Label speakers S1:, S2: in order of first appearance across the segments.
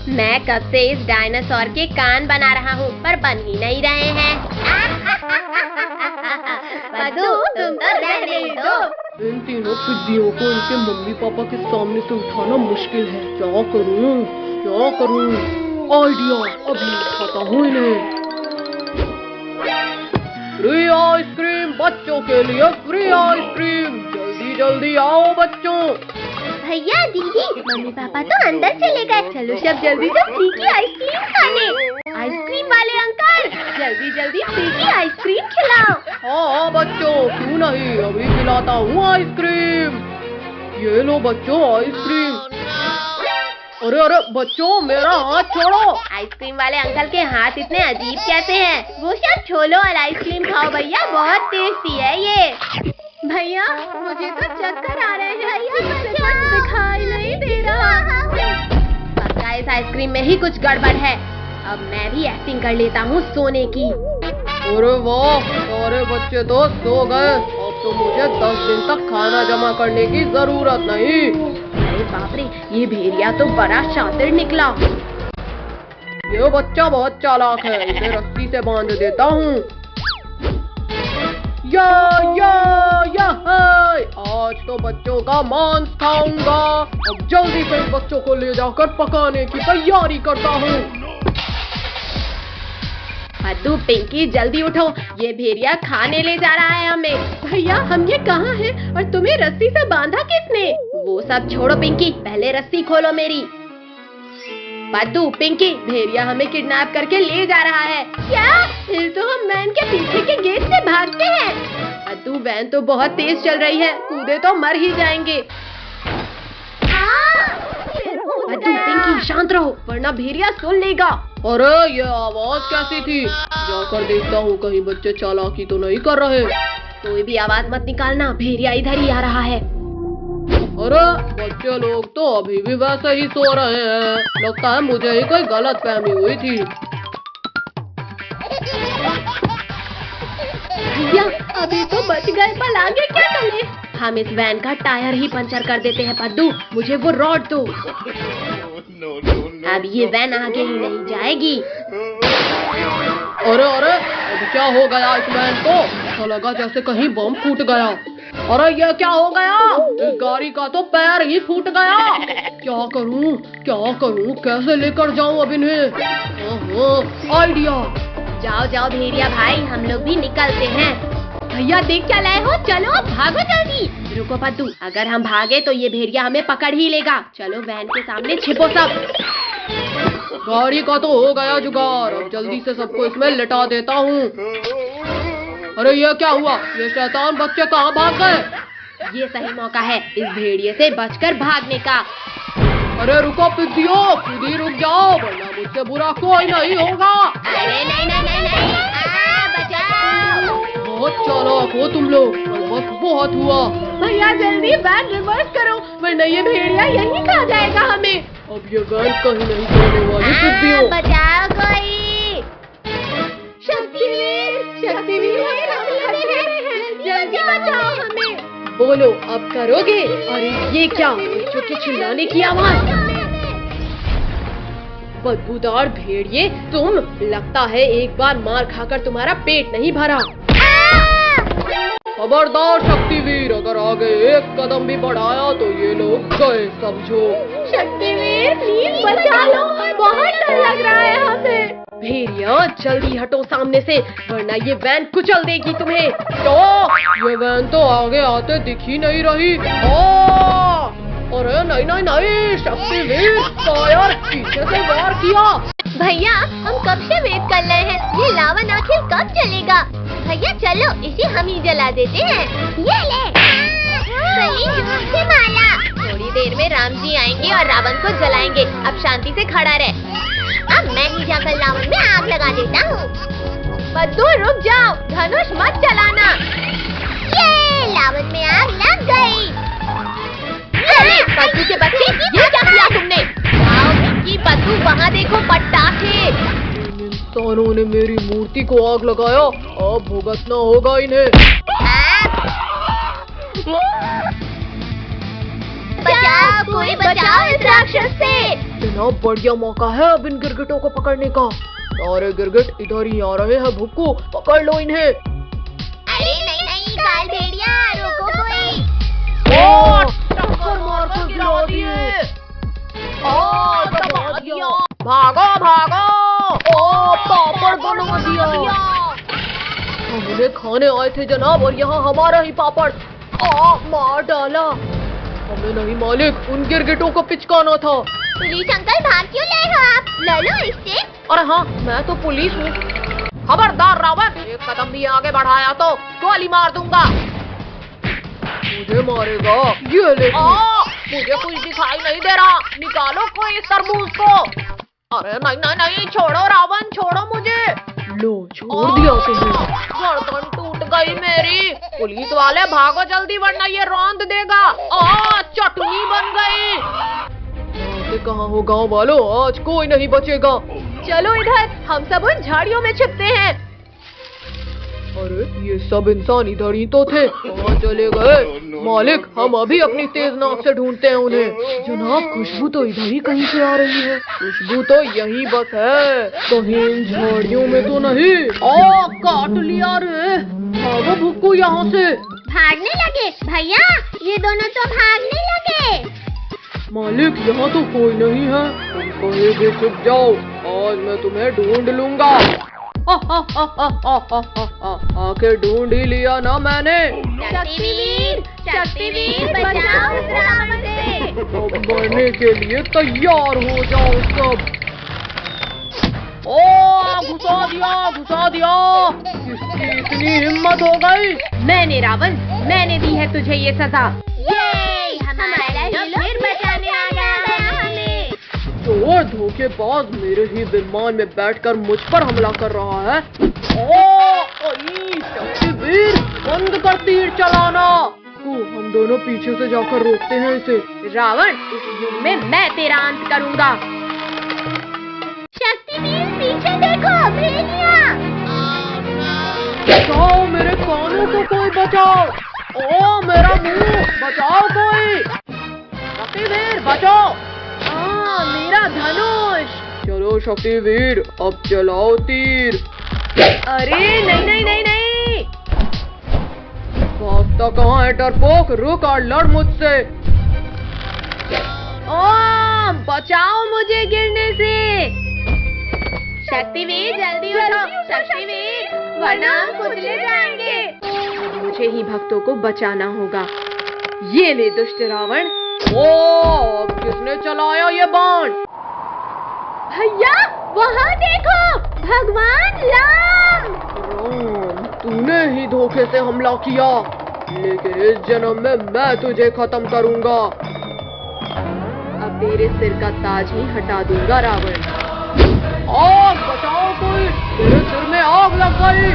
S1: मैं कब से इस डायनासोर के कान बना रहा हूँ पर बन ही नहीं रहे हैं। पद्दू, तुम तो रहने दो।
S2: इन तीनों पिद्दियों को इनके मम्मी पापा के सामने से उठाना मुश्किल है। क्या करूँ क्या करूँ? आइडिया, अभी उठाता हूँ इन्हें। फ्री आइसक्रीम बच्चों के लिए, फ्री आइसक्रीम, जल्दी जल्दी आओ बच्चों।
S1: भैया दीदी, मम्मी पापा तो अंदर चले गए। चलो सब जल्दी से फ्री की आइसक्रीम खाने। आइसक्रीम वाले अंकल, जल्दी जल्दी फ्री की आइसक्रीम खिलाओ।
S2: हाँ बच्चों, क्यों नहीं, अभी खिलाता हूँ आइसक्रीम। ये लो बच्चों आइसक्रीम। अरे अरे बच्चों, मेरा हाथ छोड़ो।
S1: आइसक्रीम वाले अंकल के हाथ इतने अजीब कैसे हैं? वो सब छोड़ो और आइसक्रीम खाओ भैया, बहुत टेस्टी है ये। भैया मुझे तो चक्कर आ रहे हैं, कुछ दिखाई नहीं दे रहा। पक्का इस आइसक्रीम में ही कुछ गड़बड़ है। अब मैं भी एक्टिंग कर लेता हूँ सोने की।
S2: अरे वाह, सारे बच्चे तो सो गए। अब तो मुझे 10 दिन तक खाना जमा करने की जरूरत नहीं।
S1: अरे बाप रे, ये भेड़िया तो बड़ा शातिर निकला।
S2: ये बच्चा बहुत चालाक है, इसे रस्सी से बांध देता हूँ। या आज तो बच्चों का मांस खाऊंगा। अब जल्दी से इन बच्चों को ले जाकर पकाने की तैयारी करता हूँ।
S1: पद्दू, पिंकी जल्दी उठो, ये भेड़िया खाने ले जा रहा है हमें। भैया हम ये कहाँ हैं और तुम्हें रस्सी से बांधा किसने? वो सब छोड़ो पिंकी, पहले रस्सी खोलो मेरी। पद्दू, पिंकी, भेड़िया हमें किडनैप करके ले जा रहा है। क्या? फिर तो हम वैन के पीछे के गेट से भागते हैं। पद्दू, वैन तो बहुत तेज चल रही है, कूदे तो मर ही जाएंगे। पद्दू, पिंकी शांत रहो वरना भेड़िया सुन लेगा।
S2: अरे ये आवाज कैसी थी? जाकर देखता हूँ कहीं बच्चे चालाकी तो नहीं कर रहे।
S1: कोई भी आवाज मत निकालना, भेड़िया इधर ही आ रहा है।
S2: अरे बच्चे लोग तो अभी भी वैसे ही सो रहे हैं। लगता है मुझे ही कोई गलत फहमी हुई थी।
S1: भैया अभी तो बच गए, पर आगे क्या करें? हम इस वैन का टायर ही पंचर कर देते हैं। पद्दू, मुझे वो रॉड दो। अब ये वैन आगे ही नहीं जाएगी।
S2: अरे अरे, अब क्या हो गया इस वैन को? ऐसा लगा जैसे कहीं बम फूट गया। अरे ये क्या हो गया? इस गाड़ी का तो पैर ही फूट गया। क्या करूं, कैसे लेकर जाऊं अब इन्हें? आइडिया।
S1: जाओ जाओ भेड़िया भाई, हम लोग भी निकलते हैं। भैया देख क्या लाए हो, चलो भागो जल्दी। रुको पद्दू, अगर हम भागे तो ये भेड़िया हमें पकड़ ही लेगा। चलो वैन के सामने छिपो सब।
S2: गाड़ी का तो हो गया जुगाड़, अब जल्दी से सबको इसमें लिटा देता हूँ। अरे ये क्या हुआ? ये शैतान बच्चे कहाँ भाग गए?
S1: ये सही मौका है इस भेड़िए से बचकर भागने का।
S2: अरे रुको पिद्दियों, खुद ही रुक जाओ वरना मुझसे बुरा कोई नहीं होगा।
S1: अरे नहीं, बचाओ।
S2: बहुत चालाक हो तुम लोग, बस बहुत हुआ।
S1: भैया जल्दी वैन रिवर्स करो वरना ये भेड़िया यहीं खा जाएगा हमें।
S2: अब ये वैन कहीं नहीं जाने वाली पिद्दियों।
S1: बचाओ कोई। शक्तिवीर, जल्दी बचाओ हमें।
S2: बोलो अब करोगे? अरे ये क्या, बच्चों के चिल्लाने की आवाज। बदबूदार भेड़िए तुम, लगता है एक बार मार खाकर तुम्हारा पेट नहीं भरा। खबरदार शक्तिवीर, अगर आगे एक कदम भी बढ़ाया तो ये लोग गए समझो।
S1: शक्तिवीर प्लीज बचा लो, बहुत डर लग रहा है हमें।
S2: भेड़िया जल्दी हटो सामने से वरना ये वैन कुचल देगी तुम्हें। तो ये वैन तो आगे आते दिख ही नहीं रही। अरे नहीं, शक्तिवीर फायर, पीछे से वार किया।
S1: भैया हम कब से वेट कर रहे हैं, ये लावा आखिर कब चलेगा? भैया चलो इसे हम ही जला देते हैं। ये ले माला। थोड़ी देर में राम जी आएंगे और रावण को जलाएंगे। अब शांति से खड़ा रहे। अब मैं ही जाकर रावण में आग लगा देता हूँ। पद्दू रुक जाओ, धनुष मत चलाना। ये लावन में आग लग गई। अरे पद्दू के बच्चे, ये क्या किया तुमने? आओ पिंकी, पद्दू वहाँ देखो पटाखे।
S2: इंसानों ने मेरी मूर्ति को आग लगाया, अब भुगतना होगा इन्हें।
S1: बचाओ, कोई बचाओ इस राक्षस से।
S2: जनाब बढ़िया मौका है अब इन गिरगिटों को पकड़ने का। सारे गिरगिट इधर ही आ रहे हैं भुक्कू, पकड़ लो इन्हें।
S3: अरे नहीं नहीं काल भेड़िया, रोको कोई।
S2: टक्कर मार कर गिरा दिए। दबा दिया। भागो भागो। पापड़ बना दिया। हम उन्हें खाने आए थे जनाब और यहाँ हमारा ही पापड़ मार डाला। हमें नहीं मालिक, उन गिरगिटों को पिचकाना था।
S3: पुलिस अंकल भाग क्यों ले हो आप? ले लो इससे।
S2: अरे हाँ, मैं तो पुलिस हूँ। खबरदार रावण, एक कदम भी आगे बढ़ाया तो गोली मार दूंगा। मुझे मारेगा? ये ले। मुझे कुछ दिखाई नहीं दे रहा, निकालो कोई इस तरबूज को। अरे नहीं नहीं नहीं, छोड़ो रावण, छोड़ो मुझे। लो छोड़ दिया तुम्हें। गर्दन टूट गई मेरी। पुलिस वाले भागो जल्दी वरना ये रौंद देगा। चटनी बन गई। कहाँ हो गाँव वालों, आज कोई नहीं बचेगा। चलो इधर, हम सब उन झाड़ियों में छिपते हैं। अरे ये सब इंसान इधर ही तो थे, कहाँ चले गए? मालिक, हम अभी अपनी तेज नाक से ढूंढते हैं उन्हें। जनाब खुशबू तो इधर ही कहीं से आ रही है। खुशबू तो यही बस है, कहीं इन झाड़ियों में तो नहीं। काट लिया रे। भागो भुक्कू यहाँ से।
S3: भागने लगे भैया, ये दोनों तो भागने लगे।
S2: मालिक यहाँ तो कोई नहीं है, तुम कहीं भी छुप जाओ, आज मैं तुम्हें ढूंढ लूंगा। आखिर ढूंढ ही लिया ना मैंने।
S3: शक्तिवीर, शक्तिवीर बचाओ इस रावण से।
S2: अब मरने के लिए तैयार हो जाओ सब। घुसा दिया, घुसा दिया। किसकी इतनी हिम्मत हो गई?
S1: मैंने रावण, मैंने दी है तुझे ये सजा।
S3: ये हमारा हीरो फिर बचाने आ गया हमें।
S2: चोर धोखेबाज मेरे ही विमान में बैठकर मुझ पर हमला कर रहा है। शक्तिवीर, बंद कर तीर चलाना। हम दोनों पीछे से जाकर रोकते हैं इसे।
S1: रावण, इस युग में मैं तेरा अंत करूंगा।
S3: शक्तिवीर पीछे देखो, भेड़िया।
S2: बचाओ मेरे कानों को, कोई बचाओ। मेरा मुंह, बचाओ कोई। शक्तिवीर बचाओ।
S1: मेरा धनुष।
S2: चलो शक्तिवीर, अब चलाओ तीर।
S1: अरे नहीं नहीं नहीं नहीं।
S2: भागता कहाँ है डरपोक, रुक और लड़ मुझसे।
S1: बचाओ मुझे गिरने से। शक्तिवीर जल्दी उठो, शक्तिवीर, वरना हम कुचले जाएंगे। मुझे ही भक्तों को बचाना होगा। ये ले दुष्ट रावण।
S2: अब किसने चलाया ये बाण?
S1: भैया वहाँ देखो, भगवान राम।
S2: राम, तूने ही धोखे से हमला किया, लेकिन इस जन्म में मैं तुझे खत्म करूंगा।
S1: अब तेरे सिर का ताज ही हटा दूंगा रावण।
S2: आग बचाओ कोई, मेरे सिर में आग लग गई।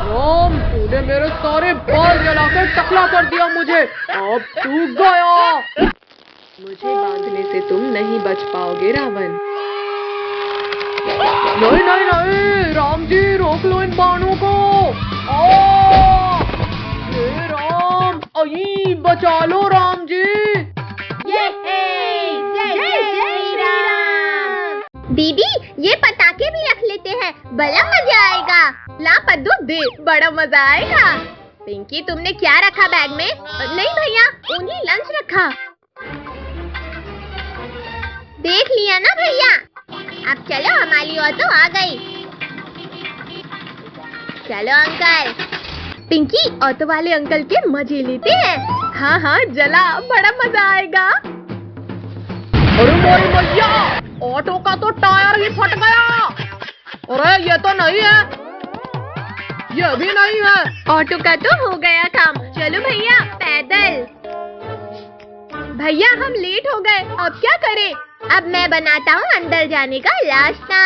S2: राम, तूने मेरे सारे बाल जलाकर टकला कर दिया मुझे, अब तू गया।
S1: मुझे बांधने से तुम नहीं बच पाओगे रावण।
S2: नहीं नहीं नहीं, राम जी रोक लो इन बाणों को। हे राम, बचा लो राम जी।
S3: जय श्री राम। दीदी, ये पटाखे भी रख लेते हैं, बड़ा मजा आएगा।
S1: ला पद्दू दे, बड़ा मजा आएगा। पिंकी, तुमने क्या रखा बैग में? नहीं भैया, उन्हीं लंच रखा।
S3: देख लिया ना भैया। अब चलो, हमारी ऑटो आ गई। चलो अंकल।
S1: पिंकी, ऑटो वाले अंकल के मजे लेते हैं। हाँ हाँ जला, बड़ा मजा आएगा।
S2: अरे मोरी मैया, ऑटो का तो टायर ही फट गया। अरे ये तो नहीं है, ये भी नहीं है।
S1: ऑटो का तो हो गया काम। चलो भैया, पैदल। भैया हम लेट हो गए, अब क्या करें?
S3: अब मैं बनाता हूँ अंदर जाने का रास्ता।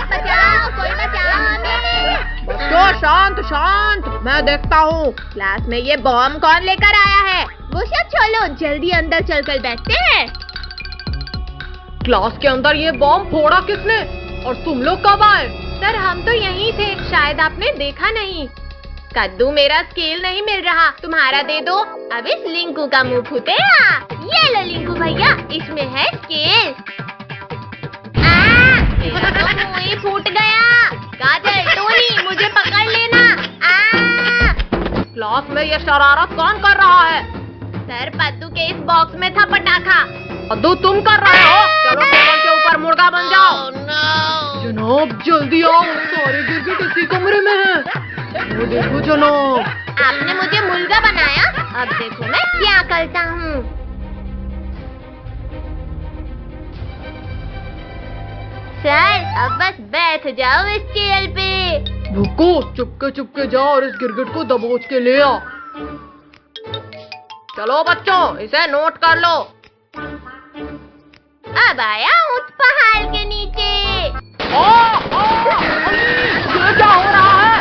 S3: बचाओ, कोई बचाओ हमें।
S2: बच्चों शांत शांत, मैं देखता हूँ।
S1: क्लास में ये बॉम्ब कौन लेकर आया है? वो सब छोड़ो, जल्दी अंदर चलकर बैठते हैं।
S2: क्लास के अंदर ये बॉम्ब फोड़ा किसने, और तुम लोग कब आए?
S1: सर हम तो यहीं थे, शायद आपने देखा नहीं। कद्दू मेरा स्केल नहीं मिल रहा, तुम्हारा दे दो। अब इस लिंकू का मुंह फूटेगा। ये लो लिंकू भैया, इसमें है स्केल। मेरा तो मुंह ही फूट गया। काजल, टोनी, मुझे पकड़ लेना।
S2: क्लास में ये शरारत कौन कर रहा है?
S1: सर, पद्दू के इस बॉक्स में था पटाखा।
S2: कद्दू तुम कर रहे हो? चलो टेबल के ऊपर मुर्गा बन जाओ। जनाब जल्दी आओ, सारे गिरगिट इसी कमरे में हैं। वो देखो जनाब।
S1: आपने मुझे मुर्गा बनाया, अब देखो मैं क्या करता हूँ। सर, अब बस बैठ जाओ इस स्केल पे।
S2: भुक्कू, चुपके जाओ और इस गिरगिट को दबोच के ले आ। चलो बच्चों, इसे नोट कर लो।
S1: अब आया उस पहाड़ के नीचे।
S2: ये क्या हो रहा है?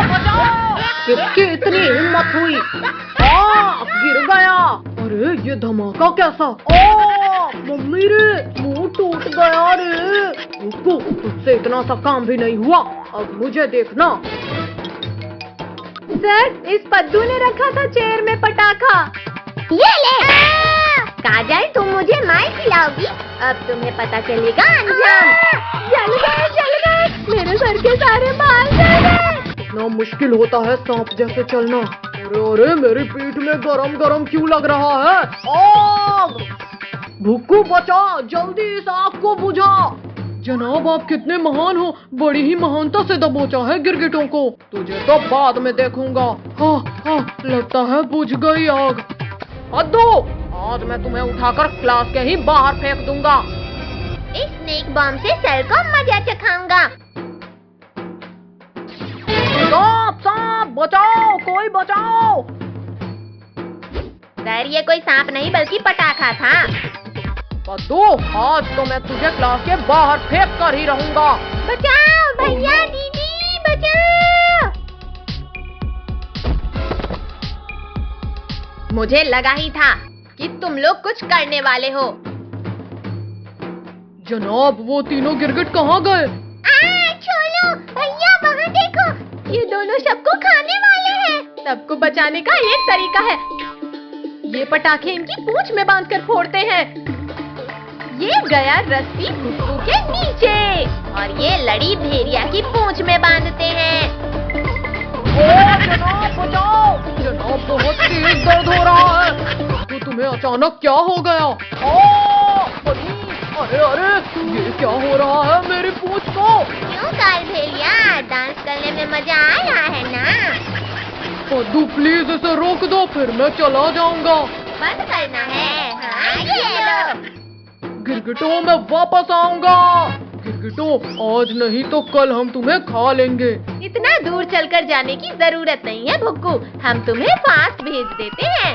S2: बचाओ! किसकी इतनी हिम्मत हुई? गिर गया। अरे ये धमाका कैसा? मम्मी रे, मुंह टूट गया रे। रुको, तुझसे इतना सा काम भी नहीं हुआ, अब मुझे देखना।
S1: सर, इस पद्दू ने रखा था चेयर में पटाखा।
S3: ये ले। काजल, तुम मुझे मार खिलाओगी, अब तुम्हें पता चलेगा अंजाम।
S1: जल गए, मेरे सर के सारे बाल जल गए।
S2: इतना मुश्किल होता है सांप जैसे चलना। अरे मेरी पीठ में गरम क्यों लग रहा है? आग! भुक्कू बचा, जल्दी इस आग को बुझा। जनाब आप कितने महान हो, बड़ी ही महानता से दबोचा है गिरगिटों को। तुझे तो बाद में देखूंगा। हाँ, लगता है बुझ गई आग। कद्दू, आज मैं तुम्हें उठाकर क्लास के ही बाहर फेंक दूंगा।
S3: इस स्नेक बॉम्ब से सर को मजा चखाऊंगा।
S2: सांप, बचाओ, कोई बचाओ।
S1: सर, ये कोई सांप नहीं बल्कि पटाखा था।
S2: कद्दू, आज तो मैं तुझे क्लास के बाहर फेंक कर ही रहूंगा।
S3: बचाओ भैया, दीदी बचाओ।
S1: मुझे लगा ही था कि तुम लोग कुछ करने वाले हो।
S2: जनाब वो तीनों गिरगिट कहाँ गए?
S3: छोड़ो भैया, वहाँ देखो,
S1: ये दोनों सबको खाने वाले हैं। सबको बचाने का एक तरीका है, ये पटाखे इनकी पूंछ में बांधकर फोड़ते हैं। ये गया रस्सी भुक्कू के नीचे और ये लड़ी भेड़िया की पूंछ में बांधते हैं।
S2: जनाब बचाओ, जनाब बहुत तेज दर्द हो रहा है। तो तुम्हें अचानक क्या हो गया? अरे ये क्या हो रहा है मेरी पूंछ को?
S3: क्यों काल भेड़िया, डांस करने में मजा आ रहा है ना?
S2: कद्दू प्लीज इसे रोक दो, फिर मैं चला जाऊंगा।
S3: बंद करना है। हाँ, ये लो।
S2: गिरगिटों मैं वापस आऊंगा। गिरगिटों, आज नहीं तो कल हम तुम्हें खा लेंगे।
S1: इतना दूर चलकर जाने की जरूरत नहीं है भुक्कू, हम तुम्हें फास्ट भेज देते हैं।